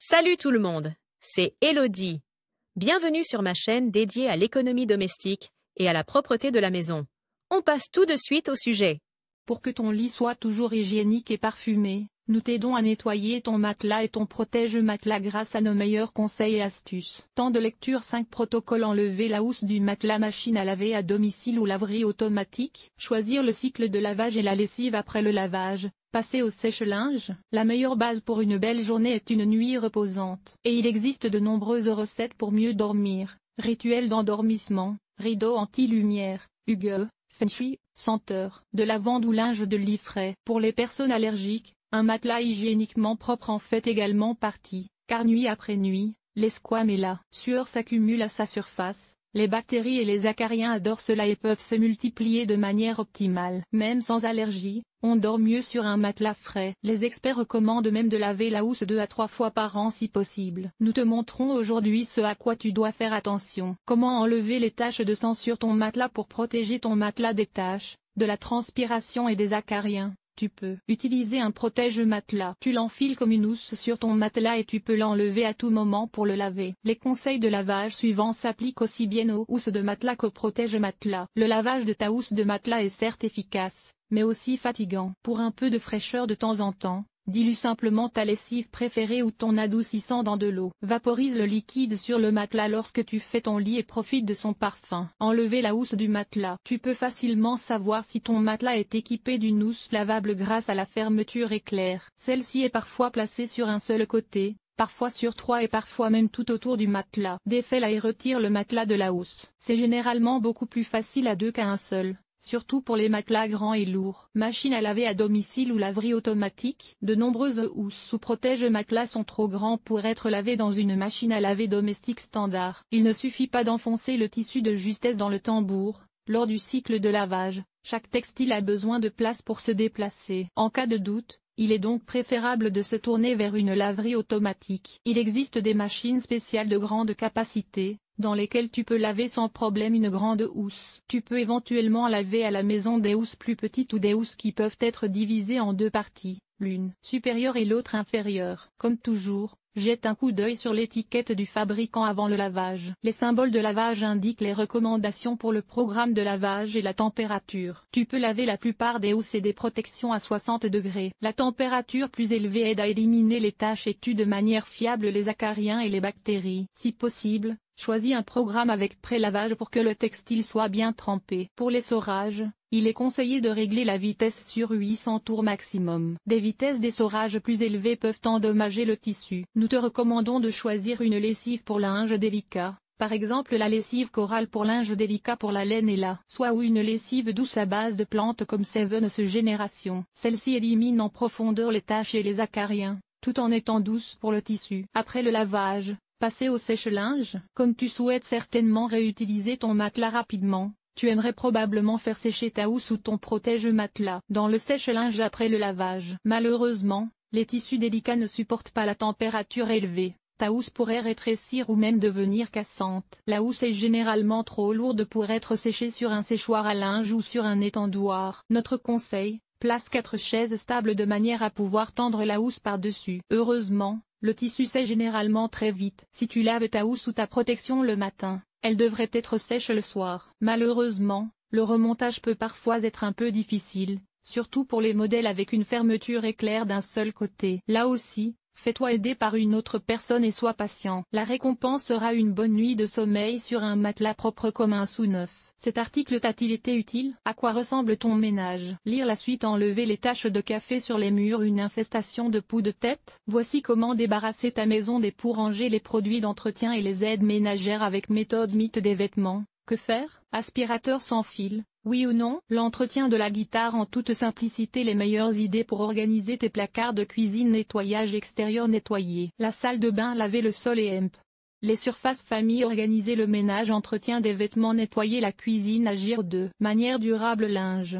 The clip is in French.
Salut tout le monde, c'est Elodie. Bienvenue sur ma chaîne dédiée à l'économie domestique et à la propreté de la maison. On passe tout de suite au sujet. Pour que ton lit soit toujours hygiénique et parfumé, nous t'aidons à nettoyer ton matelas et ton protège-matelas grâce à nos meilleurs conseils et astuces. Temps de lecture: 5 protocoles. Enlever la housse du matelas, machine à laver à domicile ou laverie automatique. Choisir le cycle de lavage et la lessive après le lavage. Passer au sèche-linge. La meilleure base pour une belle journée est une nuit reposante. Et il existe de nombreuses recettes pour mieux dormir. Rituel d'endormissement, rideau anti-lumière, hygge, feng shui, senteur, de lavande ou linge de lit frais. Pour les personnes allergiques, un matelas hygiéniquement propre en fait également partie, car nuit après nuit, les squames et la sueur s'accumulent à sa surface. Les bactéries et les acariens adorent cela et peuvent se multiplier de manière optimale. Même sans allergie, on dort mieux sur un matelas frais. Les experts recommandent même de laver la housse 2 à 3 fois par an si possible. Nous te montrons aujourd'hui ce à quoi tu dois faire attention. Comment enlever les taches de sang sur ton matelas pour protéger ton matelas des taches, de la transpiration et des acariens. Tu peux utiliser un protège-matelas. Tu l'enfiles comme une housse sur ton matelas et tu peux l'enlever à tout moment pour le laver. Les conseils de lavage suivants s'appliquent aussi bien aux housses de matelas qu'aux protège-matelas. Le lavage de ta housse de matelas est certes efficace, mais aussi fatigant. Pour un peu de fraîcheur de temps en temps, dilue simplement ta lessive préférée ou ton adoucissant dans de l'eau. Vaporise le liquide sur le matelas lorsque tu fais ton lit et profite de son parfum. Enlever la housse du matelas. Tu peux facilement savoir si ton matelas est équipé d'une housse lavable grâce à la fermeture éclair. Celle-ci est parfois placée sur un seul côté, parfois sur 3 et parfois même tout autour du matelas. Défais-la et retire le matelas de la housse. C'est généralement beaucoup plus facile à 2 qu'à un seul. Surtout pour les matelas grands et lourds. Machine à laver à domicile ou laverie automatique. De nombreuses housses ou protège-matelas sont trop grands pour être lavés dans une machine à laver domestique standard. Il ne suffit pas d'enfoncer le tissu de justesse dans le tambour. Lors du cycle de lavage, chaque textile a besoin de place pour se déplacer. En cas de doute, il est donc préférable de se tourner vers une laverie automatique. Il existe des machines spéciales de grande capacité, dans lesquelles tu peux laver sans problème une grande housse. Tu peux éventuellement laver à la maison des housses plus petites ou des housses qui peuvent être divisées en 2 parties, l'une supérieure et l'autre inférieure. Comme toujours, jette un coup d'œil sur l'étiquette du fabricant avant le lavage. Les symboles de lavage indiquent les recommandations pour le programme de lavage et la température. Tu peux laver la plupart des housses et des protections à 60 degrés. La température plus élevée aide à éliminer les taches et tue de manière fiable les acariens et les bactéries. Si possible, choisis un programme avec pré-lavage pour que le textile soit bien trempé. Pour l'essorage, il est conseillé de régler la vitesse sur 800 tours maximum. Des vitesses d'essorage plus élevées peuvent endommager le tissu. Nous te recommandons de choisir une lessive pour linge délicat, par exemple la lessive Coral pour linge délicat pour la laine et la soie ou une lessive douce à base de plantes comme Sevens génération. Celle-ci élimine en profondeur les taches et les acariens, tout en étant douce pour le tissu. Après le lavage, passer au sèche-linge. Comme tu souhaites certainement réutiliser ton matelas rapidement, tu aimerais probablement faire sécher ta housse ou ton protège-matelas dans le sèche-linge après le lavage. Malheureusement, les tissus délicats ne supportent pas la température élevée. Ta housse pourrait rétrécir ou même devenir cassante. La housse est généralement trop lourde pour être séchée sur un séchoir à linge ou sur un étendoir. Notre conseil: place 4 chaises stables de manière à pouvoir tendre la housse par-dessus. Heureusement, le tissu sèche généralement très vite. Si tu laves ta housse ou ta protection le matin, elle devrait être sèche le soir. Malheureusement, le remontage peut parfois être un peu difficile, surtout pour les modèles avec une fermeture éclair d'un seul côté. Là aussi, fais-toi aider par une autre personne et sois patient. La récompense sera une bonne nuit de sommeil sur un matelas propre comme un sous-neuf. Cet article t'a-t-il été utile? À quoi ressemble ton ménage? Lire la suite: enlever les taches de café sur les murs, une infestation de poux de tête. Voici comment débarrasser ta maison des poux, ranger les produits d'entretien et les aides ménagères avec méthode mythe des vêtements. Que faire? Aspirateur sans fil, oui ou non? L'entretien de la guitare en toute simplicité, les meilleures idées pour organiser tes placards de cuisine, nettoyage extérieur, nettoyer la salle de bain, laver le sol et les surfaces famille, organiser le ménage, entretien des vêtements, nettoyer la cuisine, agir de manière durable, linge,